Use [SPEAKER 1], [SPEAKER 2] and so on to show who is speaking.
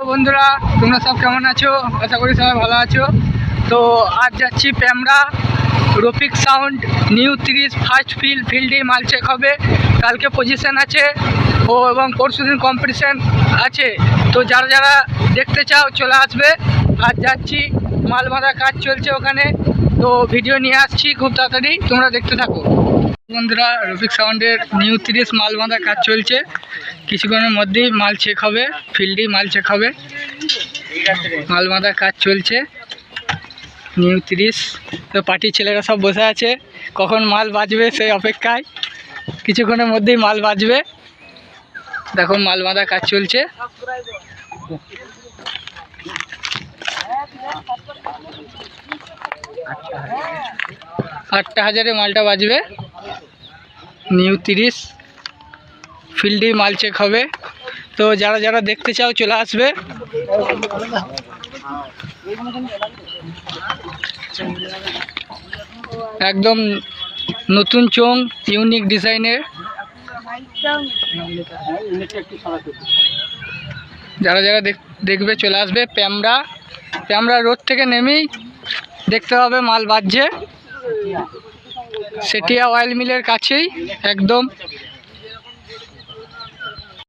[SPEAKER 1] বন্ধুরা, তোমরা সব কেমন আছো? আশা করি সবাই ভালো আছো। তো আজ যাচ্ছি প্যামরা রফিক সাউন্ড নিউ 30 ফার্স্ট ফিল্ডে মাল চেক হবে। কালকে পজিশন আছে এবং পরশুদিন কম্পিটিশান আছে। তো যারা যারা দেখতে চাও চলে আসবে। আজ যাচ্ছি, মাল বাঁধা কাজ চলছে ওখানে, তো ভিডিও নিয়ে আসছি খুব তাড়াতাড়ি, তোমরা দেখতে থাকো। বন্ধুরা, রফিক সাউন্ডের নিউ 30 মাল বাঁধা কাজ চলছে। কিছুক্ষণের মধ্যেই মাল চেক হবে, ফিল্ডেই মাল চেক হবে। মাল বাঁধার কাজ চলছে নিউ 30। তো পার্টির ছেলেরা সব বসে আছে, কখন মাল বাজবে সেই অপেক্ষায়। কিছুক্ষণের মধ্যেই মাল বাজবে। দেখো মাল বাঁধার কাজ চলছে। 8,000-এ মালটা বাজবে। নিউ 30 ফিল্ডেই মাল চেক হবে। তো যারা যারা দেখতে চাও চলে আসবে। একদম নতুন চোং, ইউনিক ডিজাইনের। যারা যারা দেখবে চলে আসবে। প্যামরা রোড থেকে নেমেই দেখতে হবে মাল বাজছে। সেটিয়া অয়েল মিলের কাছেই একদম।